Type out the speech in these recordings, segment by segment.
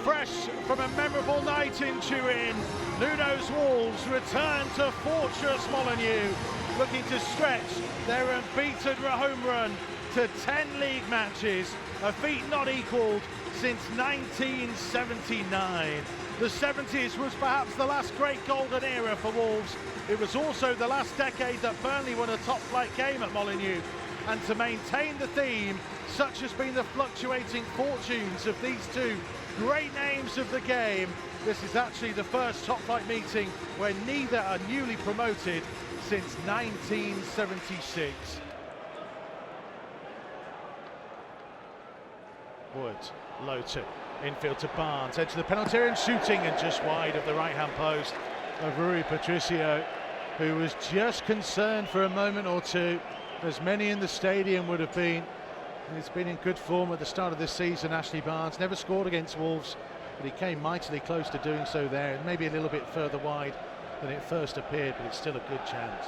fresh from a memorable night in Turin, Nuno's Wolves return to Fortress Molineux, looking to stretch their unbeaten home run to 10 league matches, a feat not equalled since 1979. The 70s was perhaps the last great golden era for Wolves. It was also the last decade that Burnley won a top-flight game at Molineux. And to maintain the theme, such has been the fluctuating fortunes of these two great names of the game, this is actually the first top-flight meeting where neither are newly promoted since 1976. Wood, low to infield to Barnes, edge of the penalty area and shooting, and just wide of the right-hand post of Rui Patricio, who was just concerned for a moment or two, as many in the stadium would have been. He's been in good form at the start of this season, Ashley Barnes. Never scored against Wolves, but he came mightily close to doing so there, and maybe a little bit further wide than it first appeared, but it's still a good chance.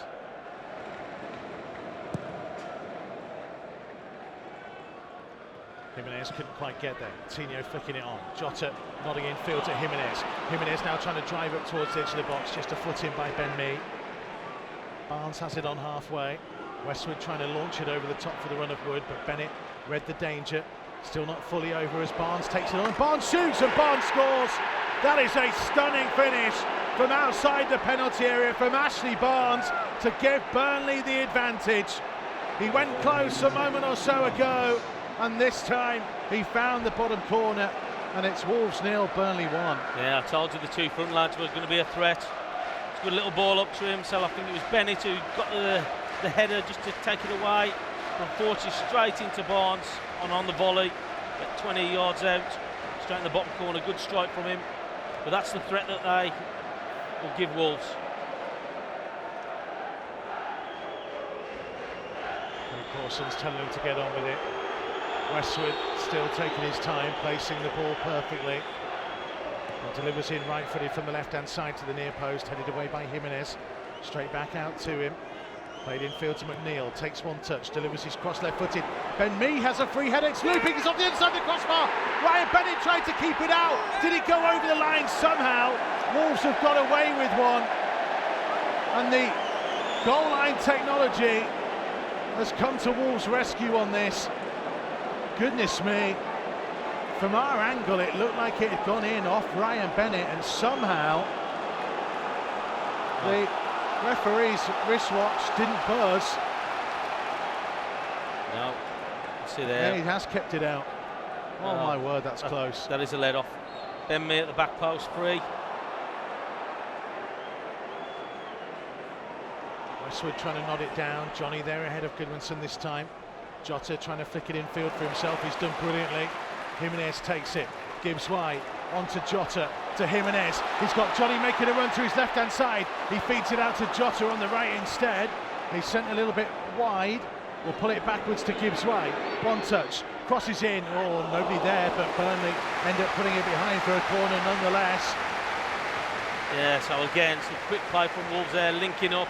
Jimenez couldn't quite get there. Tino flicking it on. Jota nodding infield to Jimenez. Jimenez now trying to drive up towards the edge of the box, just a foot in by Ben Mee. Barnes has it on halfway. Westwood trying to launch it over the top for the run of Wood, but Bennett read the danger. Still not fully over as Barnes takes it on. Barnes shoots and Barnes scores. That is a stunning finish from outside the penalty area from Ashley Barnes to give Burnley the advantage. He went close a moment or so ago, and this time he found the bottom corner, and it's Wolves 0, Burnley 1. Yeah, I told you the two front lads were going to be a threat. It's a good little ball up to himself. I think it was Bennett who got the header just to take it away. Unfortunately, straight into Barnes on the volley, at 20 yards out, straight in the bottom corner. Good strike from him, but that's the threat that they will give Wolves. Corson's telling him to get on with it. Westwood still taking his time, placing the ball perfectly. And delivers in right-footed from the left-hand side to the near post, headed away by Jimenez. Straight back out to him. Played infield to McNeil, takes one touch, delivers his cross left-footed. Ben Mee has a free header, it's looping, it's off the inside of the crossbar. Ryan Bennett tried to keep it out. Did it go over the line somehow? Wolves have got away with one. And the goal line technology has come to Wolves' rescue on this. Goodness me, from our angle it looked like it had gone in off Ryan Bennett, and somehow the referee's wristwatch didn't buzz. No, see there. Yeah, he has kept it out. Oh my word, that's close. That is a let off. Ben Mee at the back post, free. Westwood trying to nod it down. Johnny there ahead of Goodwinson this time. Jota trying to flick it infield for himself. He's done brilliantly. Jimenez takes it. Gibbs wide. On to Jota. To Jimenez. He's got Johnny making a run to his left-hand side. He feeds it out to Jota on the right instead. He's sent a little bit wide. We'll pull it backwards to Gibbs wide. One touch. Crosses in. Oh, nobody there, but Burnley end up putting it behind for a corner nonetheless. Yeah, so again, some quick play from Wolves there, linking up.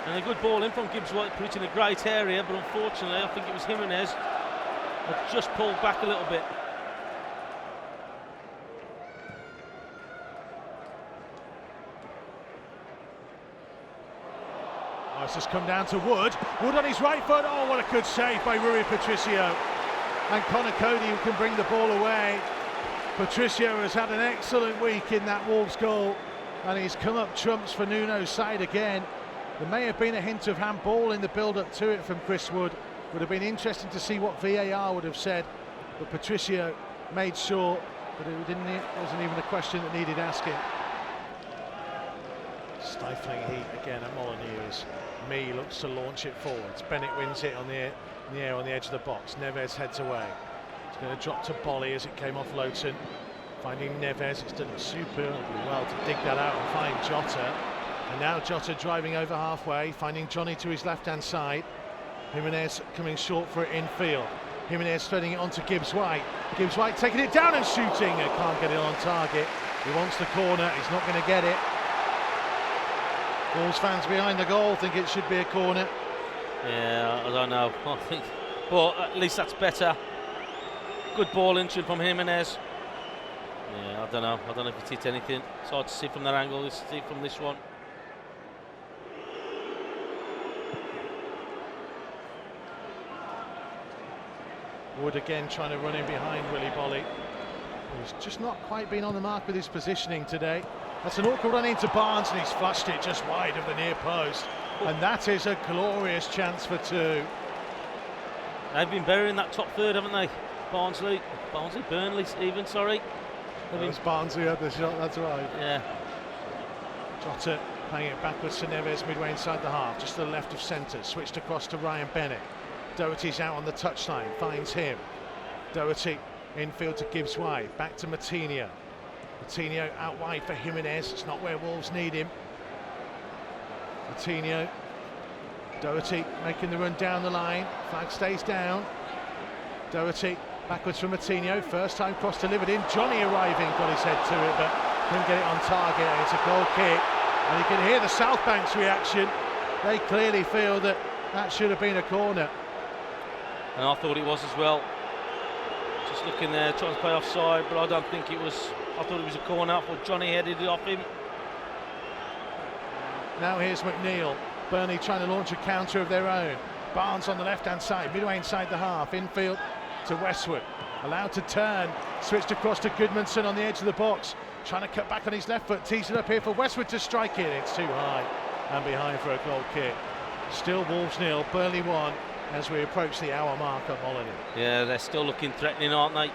And a good ball in from Gibbs White, put it in a great area, but unfortunately I think it was Jimenez that just pulled back a little bit. Oh, it's just come down to Wood. Wood on his right foot. Oh, what a good save by Rui Patricio. And Connor Cody, who can bring the ball away. Patricio has had an excellent week in that Wolves goal, and he's come up trumps for Nuno's side again. There may have been a hint of handball in the build-up to it from Chris Wood. Would have been interesting to see what VAR would have said, but Patricio made sure that it wasn't even a question that needed asking. Stifling heat again at Molineux. Mee looks to launch it forwards. Bennett wins it on the air on the edge of the box. Neves heads away. It's going to drop to Bolly as it came off Lowton. Finding Neves, it's done superbly well to dig that out and find Jota. And now Jota driving over halfway, finding Johnny to his left-hand side. Jimenez coming short for it infield. Jimenez threading it onto Gibbs White. Gibbs White taking it down and shooting. Can't get it on target. He wants the corner, he's not going to get it. Wolves fans behind the goal think it should be a corner. Yeah, I don't know. I think, but at least that's better. Good ball entry from Jimenez. Yeah, I don't know. I don't know if it's hit anything. It's hard to see from that angle. Let's see from this one. Wood again trying to run in behind Willy Bolly. He's just not quite been on the mark with his positioning today. That's an awkward run into Barnes, and he's flushed it just wide of the near post. And that is a glorious chance for two. They've been burying that top third, haven't they? Barnsley, Burnley even, sorry. It was Barnsley had the shot, that's right. Yeah. Jota playing it backwards to Neves midway inside the half, just to the left of centre, switched across to Ryan Bennett. Doherty's out on the touchline, finds him. Doherty infield to Gibbs White, back to Moutinho. Moutinho out wide for Jimenez, it's not where Wolves need him. Moutinho, Doherty making the run down the line, flag stays down. Doherty backwards for Moutinho, first time cross delivered in. Johnny arriving, got his head to it, but couldn't get it on target, and it's a goal kick. And you can hear the South Bank's reaction. They clearly feel that that should have been a corner. And I thought it was as well. Just looking there, trying to play offside, but I don't think it was. I thought it was a corner. I thought Johnny headed it off him. Now here's McNeil. Burnley trying to launch a counter of their own. Barnes on the left-hand side, midway inside the half, infield to Westwood. Allowed to turn, switched across to Goodmanson on the edge of the box. Trying to cut back on his left foot, tees it up here for Westwood to strike it. It's too high and behind for a goal kick. Still Wolves 0, Burnley 1 as we approach the hour mark at Molineux. Yeah, they're still looking threatening, aren't they?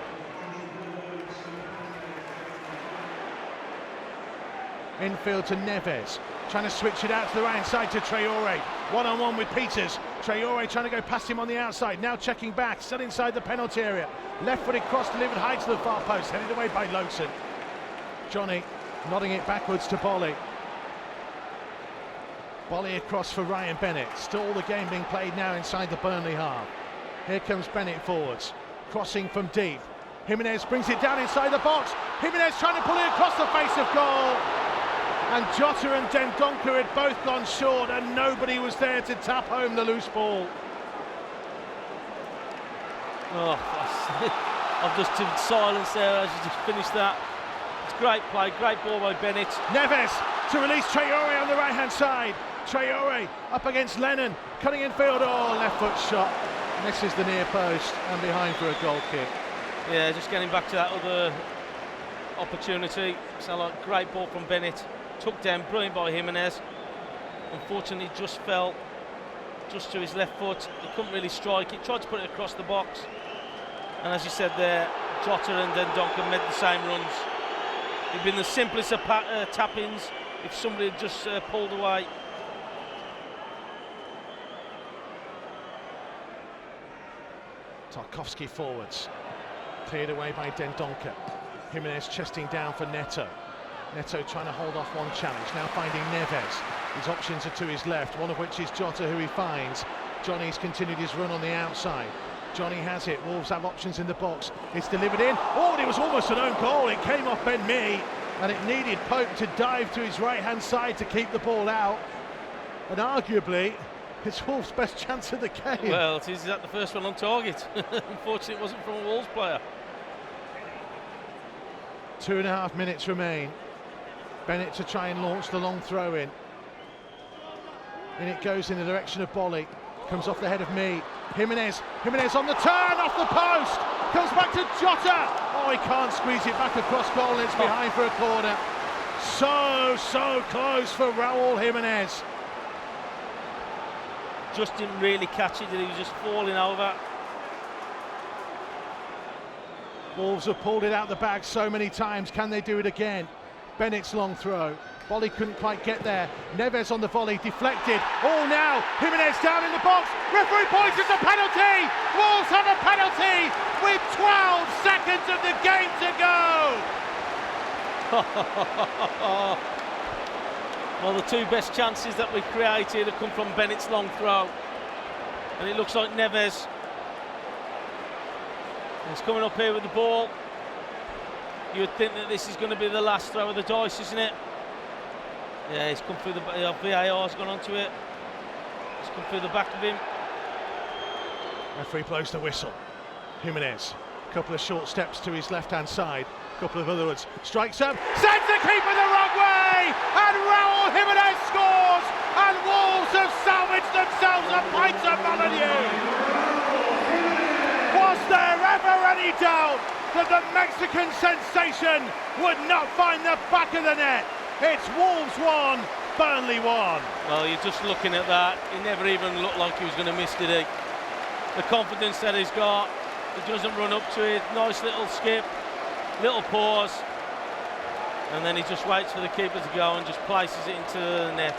Infield to Neves, trying to switch it out to the right hand side to Traore. One-on-one with Peters. Traore trying to go past him on the outside, now checking back, still inside the penalty area. Left-footed cross delivered high to the far post, headed away by Lowson. Johnny nodding it backwards to Bolly. Bolly across for Ryan Bennett. Still the game being played now inside the Burnley half. Here comes Bennett forwards, crossing from deep. Jimenez brings it down inside the box. Jimenez trying to pull it across the face of goal. And Jota and Dendoncker had both gone short, and nobody was there to tap home the loose ball. Oh, I've just stood silence there as you just finished that. It's great play, great ball by Bennett. Neves to release Traore on the right-hand side. Traore up against Lennon, cutting infield. Oh, left foot shot. Misses the near post and behind for a goal kick. Yeah, just getting back to that other opportunity. So like great ball from Bennett. Took down, brilliant by Jimenez. Unfortunately, just fell just to his left foot. He couldn't really strike it. Tried to put it across the box. And as you said there, Jota and Dendoncker made the same runs. It'd been the simplest of tap-ins if somebody had just pulled away. Tarkowski forwards, cleared away by Dendoncker. Jimenez chesting down for Neto. Neto trying to hold off one challenge, now finding Neves. His options are to his left, one of which is Jota, who he finds. Johnny's continued his run on the outside. Johnny has it, Wolves have options in the box. It's delivered in. Oh, and it was almost an own goal. It came off Ben Mee, and it needed Pope to dive to his right-hand side to keep the ball out. And arguably, it's Wolves' best chance of the game. Well, it is that the first one on target. Unfortunately, it wasn't from a Wolves player. 2.5 minutes remain. Bennett to try and launch the long throw in. And it goes in the direction of Bolly. Comes off the head of Mee. Jimenez on the turn, off the post. Comes back to Jota. Oh, he can't squeeze it back across goal, and it's behind for a corner. So close for Raúl Jimenez. Just didn't really catch it, he was just falling over. Wolves have pulled it out the bag so many times. Can they do it again? Bennett's long throw. Bolly couldn't quite get there. Neves on the volley, deflected. Oh, now Jimenez down in the box. Referee points, it's a penalty. Wolves have a penalty with 12 seconds of the game to go. Well, the two best chances that we created have come from Bennett's long throw. And it looks like Neves. He's coming up here with the ball. You would think that this is going to be the last throw of the dice, isn't it? Yeah, he's come through the VAR's gone onto it. He's come through the back of him. Referee blows the whistle. Jimenez, a couple of short steps to his left-hand side. couple of other ones. Strikes up, sends the keeper the wrong way, and Raúl Jiménez scores, and Wolves have salvaged themselves a pint of Molineux. Was there ever any doubt that the Mexican sensation would not find the back of the net? It's Wolves 1, Burnley 1. Well, you're just looking at that. He never even looked like he was going to miss, did he? The confidence that he's got, he doesn't run up to it. Nice little skip, little pause, and then he just waits for the keeper to go and just places it into the net.